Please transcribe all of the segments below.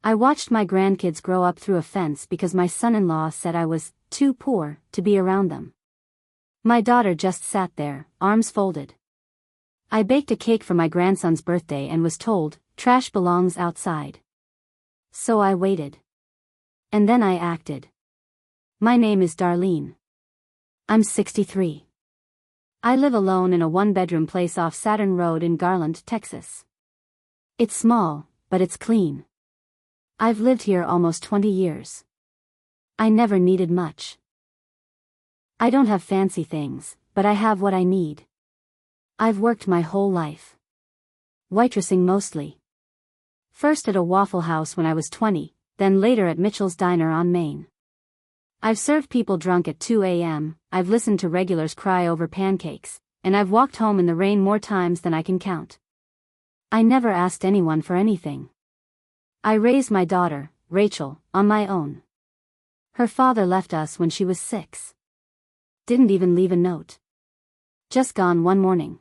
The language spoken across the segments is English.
I watched my grandkids grow up through a fence because my son-in-law said I was too poor to be around them. My daughter just sat there, arms folded. I baked a cake for my grandson's birthday and was told, trash belongs outside. So I waited. And then I acted. My name is Darlene. I'm 63. I live alone in a one-bedroom place off Saturn Road in Garland, Texas. It's small, but it's clean. I've lived here almost 20 years. I never needed much. I don't have fancy things, but I have what I need. I've worked my whole life. Waitressing mostly. First at a Waffle House when I was 20, then later at Mitchell's Diner on Main. I've served people drunk at 2 a.m., I've listened to regulars cry over pancakes, and I've walked home in the rain more times than I can count. I never asked anyone for anything. I raised my daughter, Rachel, on my own. Her father left us when she was 6. Didn't even leave a note. Just gone one morning.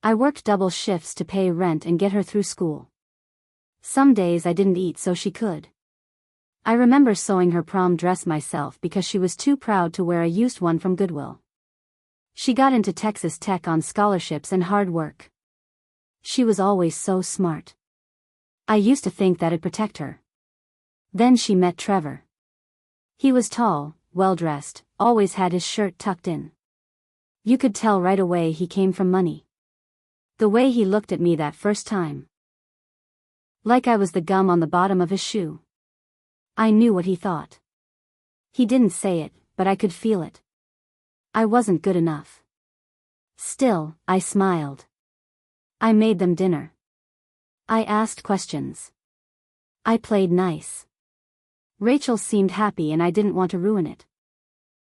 I worked double shifts to pay rent and get her through school. Some days I didn't eat so she could. I remember sewing her prom dress myself because she was too proud to wear a used one from Goodwill. She got into Texas Tech on scholarships and hard work. She was always so smart. I used to think that'd protect her. Then she met Trevor. He was tall, well-dressed, always had his shirt tucked in. You could tell right away he came from money. The way he looked at me that first time. Like I was the gum on the bottom of his shoe. I knew what he thought. He didn't say it, but I could feel it. I wasn't good enough. Still, I smiled. I made them dinner. I asked questions. I played nice. Rachel seemed happy and I didn't want to ruin it.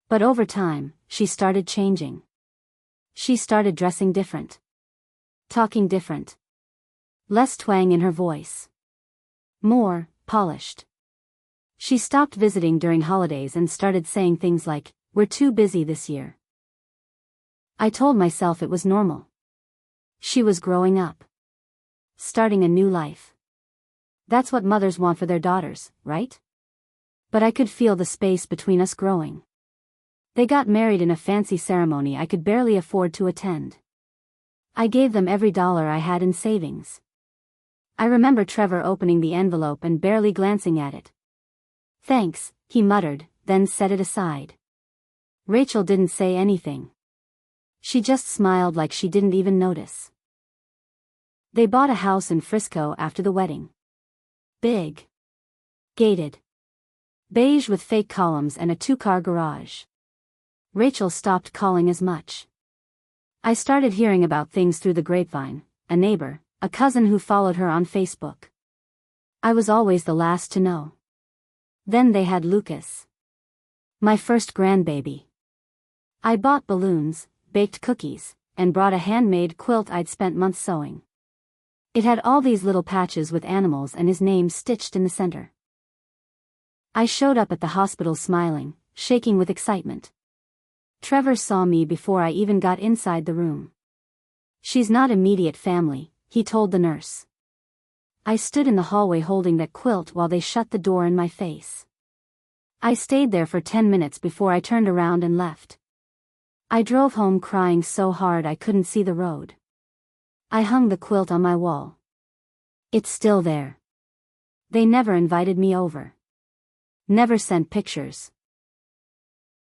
But over time, she started changing. She started dressing different. Talking different. Less twang in her voice. More polished. She stopped visiting during holidays and started saying things like, "We're too busy this year." I told myself it was normal. She was growing up. Starting a new life. That's what mothers want for their daughters, right? But I could feel the space between us growing. They got married in a fancy ceremony I could barely afford to attend. I gave them every dollar I had in savings. I remember Trevor opening the envelope and barely glancing at it. "Thanks," he muttered, then set it aside. Rachel didn't say anything. She just smiled like she didn't even notice. They bought a house in Frisco after the wedding. Big. Gated. Beige with fake columns and a 2-car garage. Rachel stopped calling as much. I started hearing about things through the grapevine, a neighbor, a cousin who followed her on Facebook. I was always the last to know. Then they had Lucas. My first grandbaby. I bought balloons, baked cookies, and brought a handmade quilt I'd spent months sewing. It had all these little patches with animals and his name stitched in the center. I showed up at the hospital smiling, shaking with excitement. Trevor saw me before I even got inside the room. "She's not immediate family," he told the nurse. I stood in the hallway holding that quilt while they shut the door in my face. I stayed there for 10 minutes before I turned around and left. I drove home crying so hard I couldn't see the road. I hung the quilt on my wall. It's still there. They never invited me over. Never sent pictures.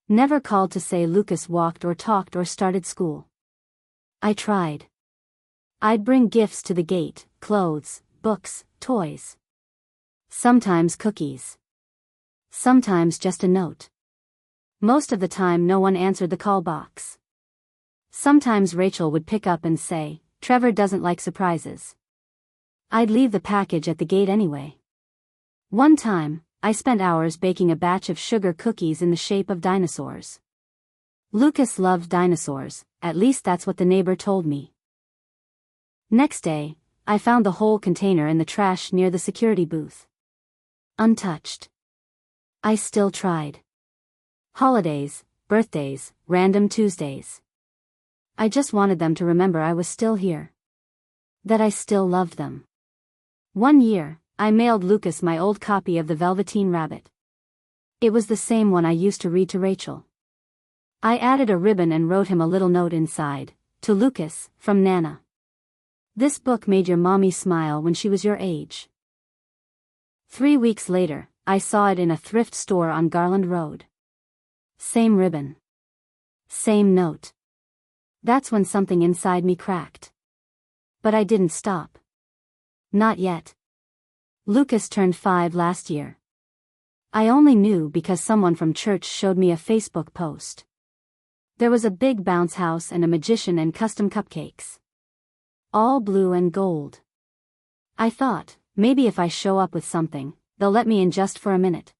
Never called to say Lucas walked or talked or started school. I tried. I'd bring gifts to the gate, clothes, books, toys. Sometimes cookies. Sometimes just a note. Most of the time no one answered the call box. Sometimes Rachel would pick up and say, "Trevor doesn't like surprises." I'd leave the package at the gate anyway. One time, I spent hours baking a batch of sugar cookies in the shape of dinosaurs. Lucas loved dinosaurs, at least that's what the neighbor told me. Next day, I found the whole container in the trash near the security booth. Untouched. I still tried. Holidays, birthdays, random Tuesdays. I just wanted them to remember I was still here. That I still loved them. One year, I mailed Lucas my old copy of The Velveteen Rabbit. It was the same one I used to read to Rachel. I added a ribbon and wrote him a little note inside, "To Lucas, from Nana. This book made your mommy smile when she was your age." 3 weeks later, I saw it in a thrift store on Garland Road. Same ribbon. Same note. That's when something inside me cracked. But I didn't stop. Not yet. Lucas turned 5 last year. I only knew because someone from church showed me a Facebook post. There was a big bounce house and a magician and custom cupcakes. All blue and gold. I thought, maybe if I show up with something, they'll let me in just for a minute.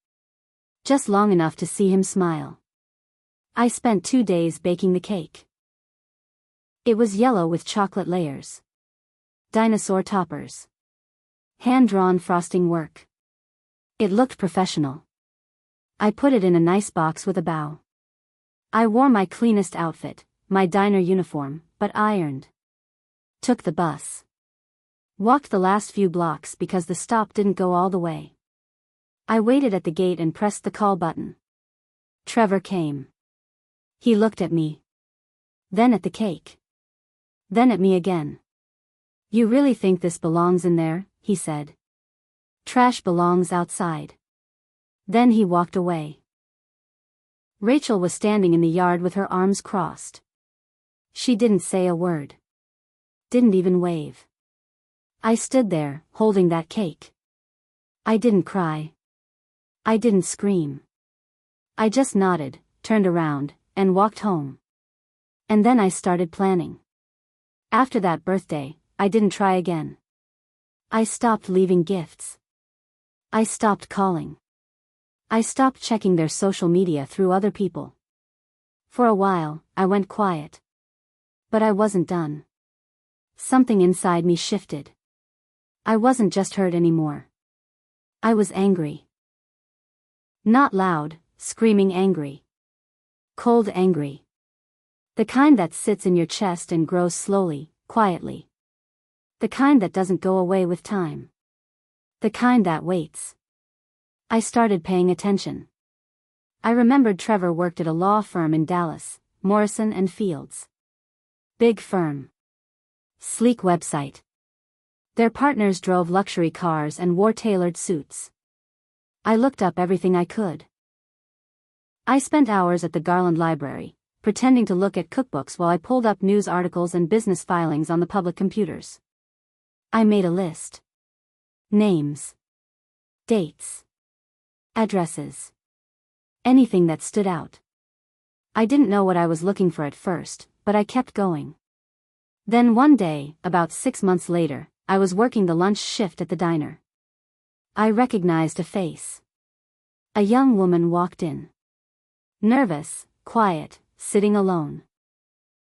Just long enough to see him smile. I spent 2 days baking the cake. It was yellow with chocolate layers. Dinosaur toppers. Hand-drawn frosting work. It looked professional. I put it in a nice box with a bow. I wore my cleanest outfit, my diner uniform, but ironed. Took the bus. Walked the last few blocks because the stop didn't go all the way. I waited at the gate and pressed the call button. Trevor came. He looked at me. Then at the cake. Then at me again. "You really think this belongs in there?" he said. "Trash belongs outside." Then he walked away. Rachel was standing in the yard with her arms crossed. She didn't say a word. Didn't even wave. I stood there, holding that cake. I didn't cry. I didn't scream. I just nodded, turned around, and walked home. And then I started planning. After that birthday, I didn't try again. I stopped leaving gifts. I stopped calling. I stopped checking their social media through other people. For a while, I went quiet. But I wasn't done. Something inside me shifted. I wasn't just hurt anymore. I was angry. Not loud, screaming angry. Cold angry. The kind that sits in your chest and grows slowly, quietly. The kind that doesn't go away with time. The kind that waits. I started paying attention. I remembered Trevor worked at a law firm in Dallas, Morrison and Fields. Big firm. Sleek website. Their partners drove luxury cars and wore tailored suits. I looked up everything I could. I spent hours at the Garland Library, pretending to look at cookbooks while I pulled up news articles and business filings on the public computers. I made a list. Names. Dates. Addresses. Anything that stood out. I didn't know what I was looking for at first, but I kept going. Then one day, about 6 months later, I was working the lunch shift at the diner. I recognized a face. A young woman walked in. Nervous, quiet, sitting alone.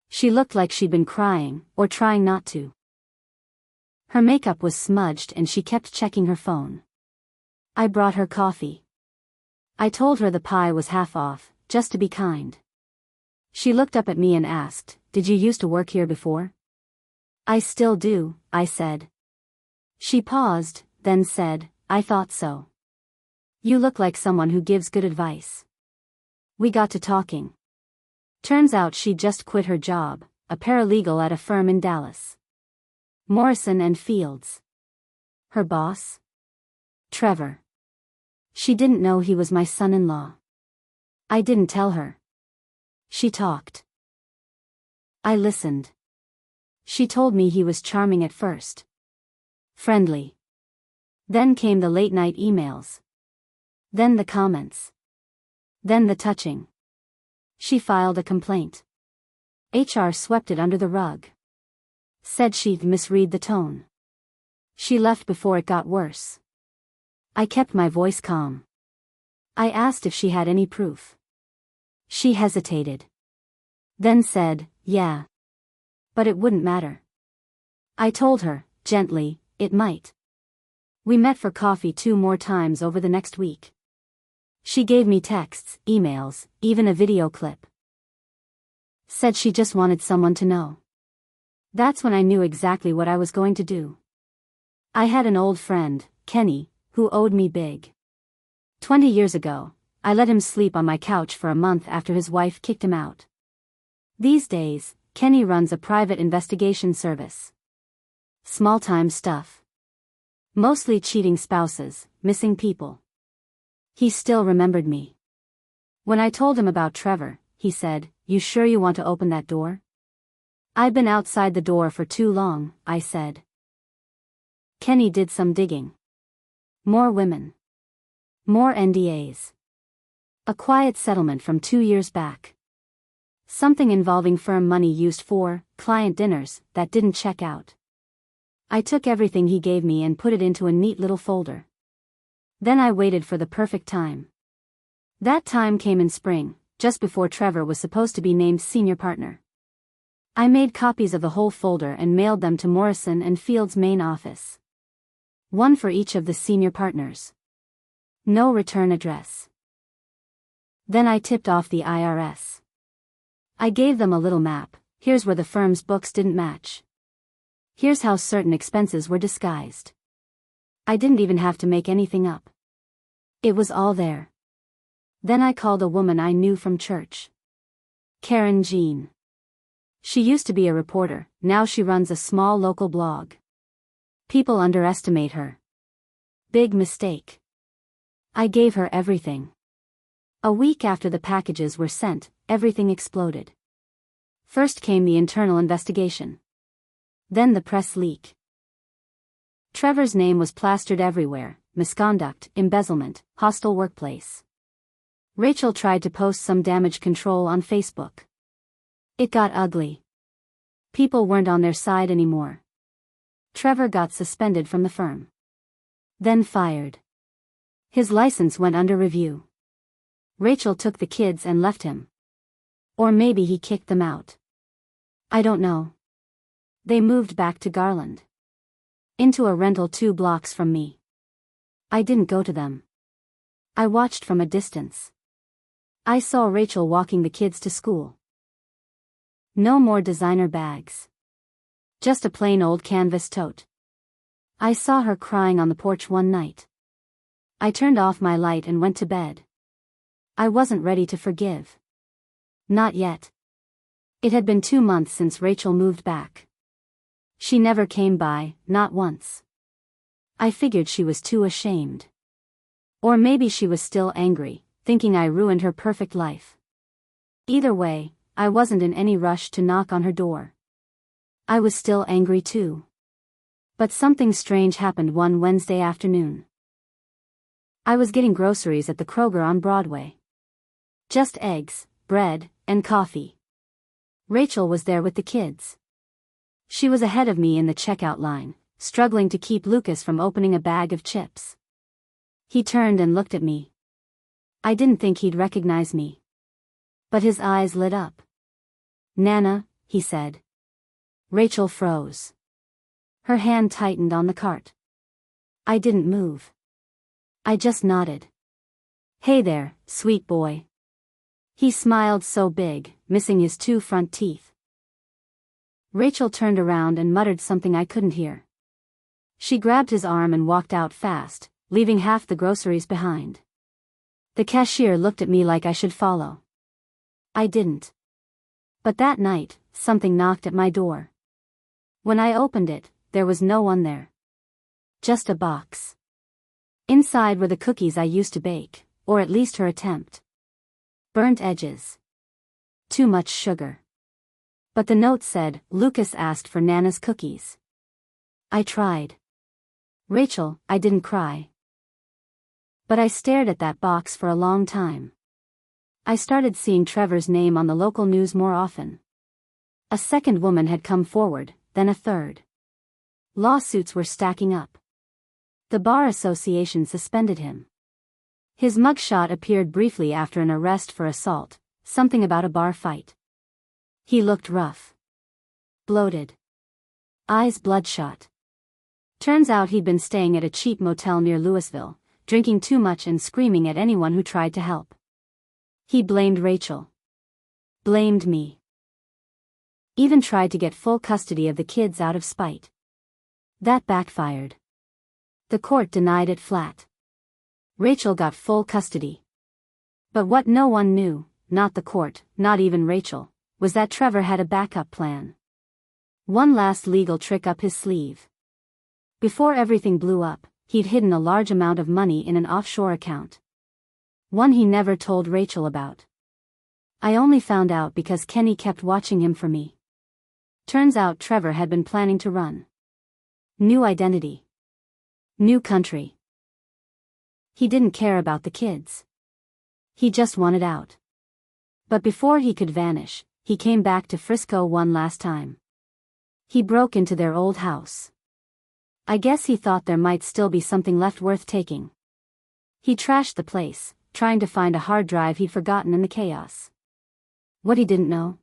She looked like she'd been crying, or trying not to. Her makeup was smudged and she kept checking her phone. I brought her coffee. I told her the pie was half off, just to be kind. She looked up at me and asked, "Did you used to work here before?" "I still do," I said. She paused, then said, "I thought so. You look like someone who gives good advice." We got to talking. Turns out she'd just quit her job, a paralegal at a firm in Dallas. Morrison and Fields. Her boss? Trevor. She didn't know he was my son-in-law. I didn't tell her. She talked. I listened. She told me he was charming at first. Friendly. Then came the late-night emails. Then the comments. Then the touching. She filed a complaint. HR swept it under the rug. Said she'd misread the tone. She left before it got worse. I kept my voice calm. I asked if she had any proof. She hesitated. Then said, "Yeah. But it wouldn't matter." I told her, gently, it might. We met for coffee 2 more times over the next week. She gave me texts, emails, even a video clip. Said she just wanted someone to know. That's when I knew exactly what I was going to do. I had an old friend, Kenny, who owed me big. 20 years ago, I let him sleep on my couch for a month after his wife kicked him out. These days, Kenny runs a private investigation service. Small-time stuff. Mostly cheating spouses, missing people. He still remembered me. When I told him about Trevor, he said, "You sure you want to open that door?" "I've been outside the door for too long," I said. Kenny did some digging. More women. More NDAs. A quiet settlement from 2 years back. Something involving firm money used for client dinners that didn't check out. I took everything he gave me and put it into a neat little folder. Then I waited for the perfect time. That time came in spring, just before Trevor was supposed to be named senior partner. I made copies of the whole folder and mailed them to Morrison and Field's main office. One for each of the senior partners. No return address. Then I tipped off the IRS. I gave them a little map. Here's where the firm's books didn't match. Here's how certain expenses were disguised. I didn't even have to make anything up. It was all there. Then I called a woman I knew from church. Karen Jean. She used to be a reporter, now she runs a small local blog. People underestimate her. Big mistake. I gave her everything. A week after the packages were sent, everything exploded. First came the internal investigation. Then the press leak. Trevor's name was plastered everywhere: misconduct, embezzlement, hostile workplace. Rachel tried to post some damage control on Facebook. It got ugly. People weren't on their side anymore. Trevor got suspended from the firm. Then fired. His license went under review. Rachel took the kids and left him. Or maybe he kicked them out. I don't know. They moved back to Garland. Into a rental 2 blocks from me. I didn't go to them. I watched from a distance. I saw Rachel walking the kids to school. No more designer bags. Just a plain old canvas tote. I saw her crying on the porch one night. I turned off my light and went to bed. I wasn't ready to forgive. Not yet. It had been 2 months since Rachel moved back. She never came by, not once. I figured she was too ashamed. Or maybe she was still angry, thinking I ruined her perfect life. Either way, I wasn't in any rush to knock on her door. I was still angry too. But something strange happened one Wednesday afternoon. I was getting groceries at the Kroger on Broadway. Just eggs, bread, and coffee. Rachel was there with the kids. She was ahead of me in the checkout line, struggling to keep Lucas from opening a bag of chips. He turned and looked at me. I didn't think he'd recognize me. But his eyes lit up. "Nana," he said. Rachel froze. Her hand tightened on the cart. I didn't move. I just nodded. "Hey there, sweet boy." He smiled so big, missing his 2 front teeth. Rachel turned around and muttered something I couldn't hear. She grabbed his arm and walked out fast, leaving half the groceries behind. The cashier looked at me like I should follow. I didn't. But that night, something knocked at my door. When I opened it, there was no one there. Just a box. Inside were the cookies I used to bake, or at least her attempt. Burnt edges. Too much sugar. But the note said, "Lucas asked for Nana's cookies." I tried. Rachel, I didn't cry. But I stared at that box for a long time. I started seeing Trevor's name on the local news more often. A second woman had come forward, then a third. Lawsuits were stacking up. The Bar Association suspended him. His mugshot appeared briefly after an arrest for assault, something about a bar fight. He looked rough. Bloated. Eyes bloodshot. Turns out he'd been staying at a cheap motel near Louisville, drinking too much and screaming at anyone who tried to help. He blamed Rachel. Blamed me. Even tried to get full custody of the kids out of spite. That backfired. The court denied it flat. Rachel got full custody. But what no one knew, not the court, not even Rachel, was that Trevor had a backup plan. One last legal trick up his sleeve. Before everything blew up, he'd hidden a large amount of money in an offshore account. One he never told Rachel about. I only found out because Kenny kept watching him for me. Turns out Trevor had been planning to run. New identity. New country. He didn't care about the kids. He just wanted out. But before he could vanish, he came back to Frisco one last time. He broke into their old house. I guess he thought there might still be something left worth taking. He trashed the place, trying to find a hard drive he'd forgotten in the chaos. What he didn't know?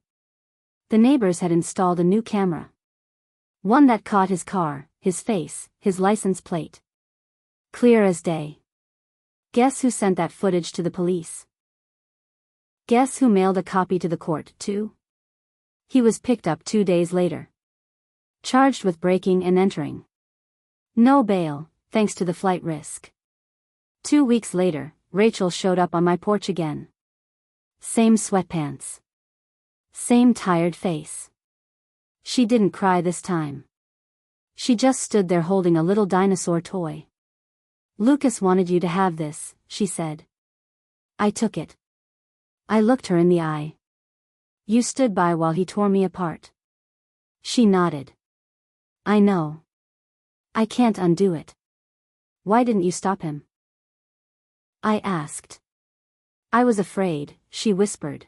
The neighbors had installed a new camera. One that caught his car, his face, his license plate. Clear as day. Guess who sent that footage to the police? Guess who mailed a copy to the court, too? He was picked up 2 days later. Charged with breaking and entering. No bail, thanks to the flight risk. 2 weeks later, Rachel showed up on my porch again. Same sweatpants. Same tired face. She didn't cry this time. She just stood there holding a little dinosaur toy. Lucas wanted you to have this, she said. I took it. I looked her in the eye. You stood by while he tore me apart. She nodded. I know. I can't undo it. Why didn't you stop him? I asked. I was afraid, she whispered.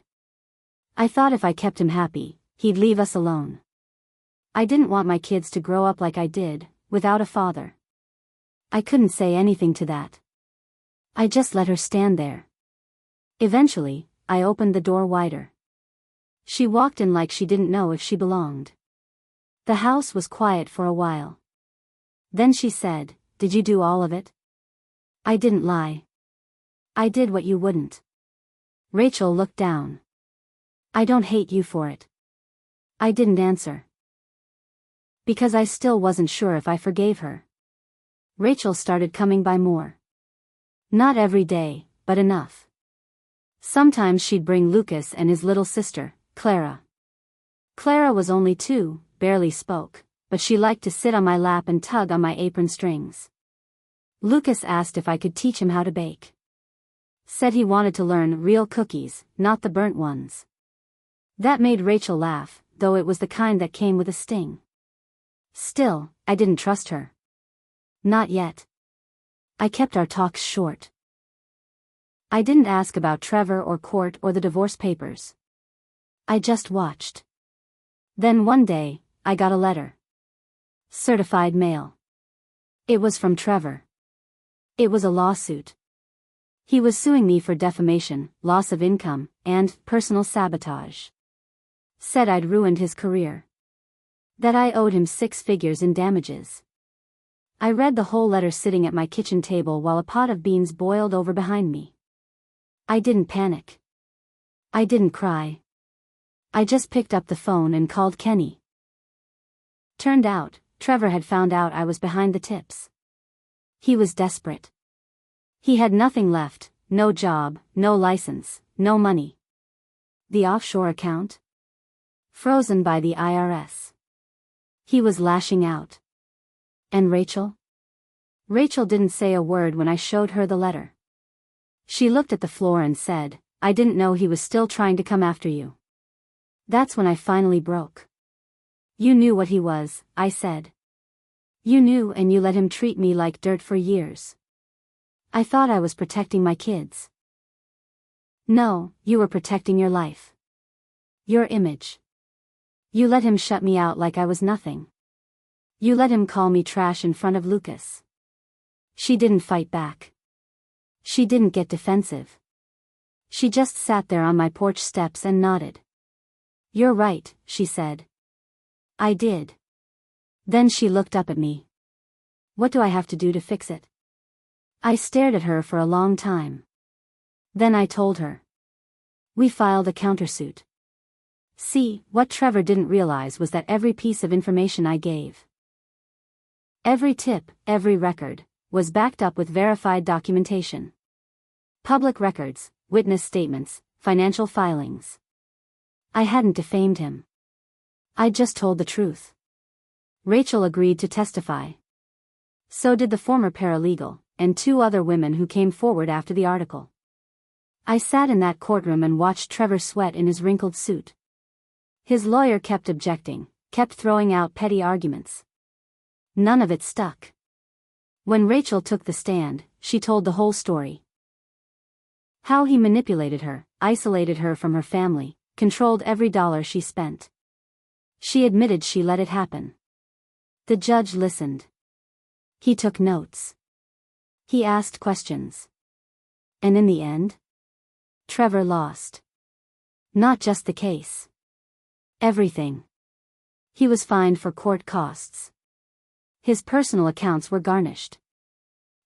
I thought if I kept him happy, he'd leave us alone. I didn't want my kids to grow up like I did, without a father. I couldn't say anything to that. I just let her stand there. Eventually, I opened the door wider. She walked in like she didn't know if she belonged. The house was quiet for a while. Then she said, "Did you do all of it?" I didn't lie. I did what you wouldn't. Rachel looked down. I don't hate you for it. I didn't answer. Because I still wasn't sure if I forgave her. Rachel started coming by more. Not every day, but enough. Sometimes she'd bring Lucas and his little sister, Clara. Clara was only 2, barely spoke, but she liked to sit on my lap and tug on my apron strings. Lucas asked if I could teach him how to bake. Said he wanted to learn real cookies, not the burnt ones. That made Rachel laugh, though it was the kind that came with a sting. Still, I didn't trust her. Not yet. I kept our talks short. I didn't ask about Trevor or court or the divorce papers. I just watched. Then one day, I got a letter. Certified mail. It was from Trevor. It was a lawsuit. He was suing me for defamation, loss of income, and personal sabotage. Said I'd ruined his career. That I owed him 6 figures in damages. I read the whole letter sitting at my kitchen table while a pot of beans boiled over behind me. I didn't panic. I didn't cry. I just picked up the phone and called Kenny. Turned out, Trevor had found out I was behind the tips. He was desperate. He had nothing left, no job, no license, no money. The offshore account? Frozen by the IRS. He was lashing out. And Rachel? Rachel didn't say a word when I showed her the letter. She looked at the floor and said, I didn't know he was still trying to come after you. That's when I finally broke. You knew what he was, I said. You knew and you let him treat me like dirt for years. I thought I was protecting my kids. No, you were protecting your life. Your image. You let him shut me out like I was nothing. You let him call me trash in front of Lucas. She didn't fight back. She didn't get defensive. She just sat there on my porch steps and nodded. You're right, she said. I did. Then she looked up at me. What do I have to do to fix it? I stared at her for a long time. Then I told her. We filed a countersuit. See, what Trevor didn't realize was that every piece of information I gave, every tip, every record, was backed up with verified documentation. Public records, witness statements, financial filings. I hadn't defamed him. I just told the truth. Rachel agreed to testify. So did the former paralegal, and 2 other women who came forward after the article. I sat in that courtroom and watched Trevor sweat in his wrinkled suit. His lawyer kept objecting, kept throwing out petty arguments. None of it stuck. When Rachel took the stand, she told the whole story. How he manipulated her, isolated her from her family, controlled every dollar she spent. She admitted she let it happen. The judge listened. He took notes. He asked questions. And in the end, Trevor lost. Not just the case. Everything. He was fined for court costs. His personal accounts were garnished.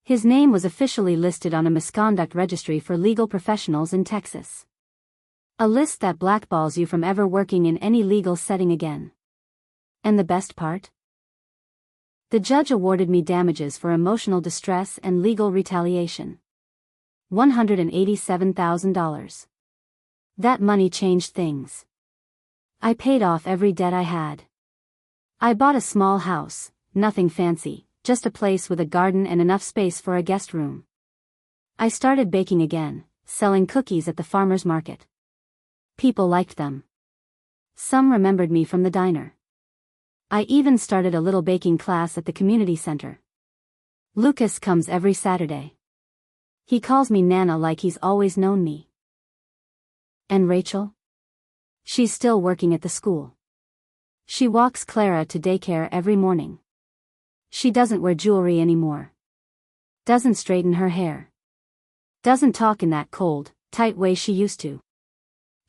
His name was officially listed on a misconduct registry for legal professionals in Texas. A list that blackballs you from ever working in any legal setting again. And the best part? The judge awarded me damages for emotional distress and legal retaliation. $187,000. That money changed things. I paid off every debt I had. I bought a small house, nothing fancy, just a place with a garden and enough space for a guest room. I started baking again, selling cookies at the farmer's market. People liked them. Some remembered me from the diner. I even started a little baking class at the community center. Lucas comes every Saturday. He calls me Nana like he's always known me. And Rachel? She's still working at the school. She walks Clara to daycare every morning. She doesn't wear jewelry anymore. Doesn't straighten her hair. Doesn't talk in that cold, tight way she used to.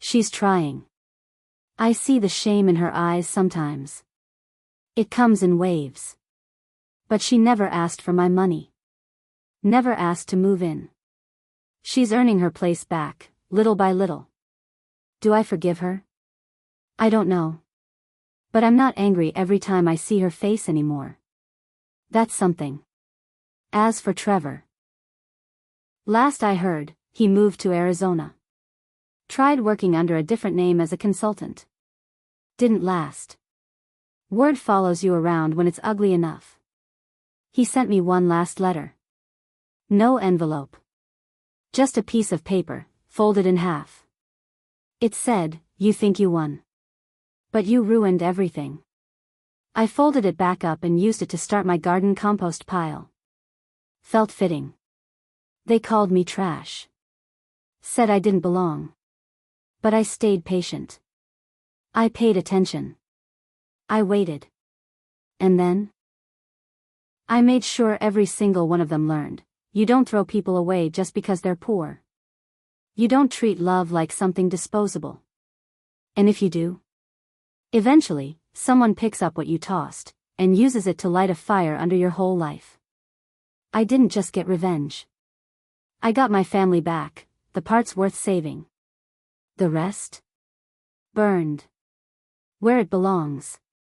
She's trying. I see the shame in her eyes sometimes. It comes in waves. But she never asked for my money. Never asked to move in. She's earning her place back, little by little. Do I forgive her? I don't know. But I'm not angry every time I see her face anymore. That's something. As for Trevor. Last I heard, he moved to Arizona. Tried working under a different name as a consultant. Didn't last. Word follows you around when it's ugly enough. He sent me one last letter. No envelope. Just a piece of paper, folded in half. It said, "You think you won. But you ruined everything." I folded it back up and used it to start my garden compost pile. Felt fitting. They called me trash. Said I didn't belong. But I stayed patient. I paid attention. I waited. And then? I made sure every single one of them learned, you don't throw people away just because they're poor. You don't treat love like something disposable. And if you do, eventually, someone picks up what you tossed, and uses it to light a fire under your whole life. I didn't just get revenge. I got my family back, the parts worth saving. The rest? Burned. Where it belongs.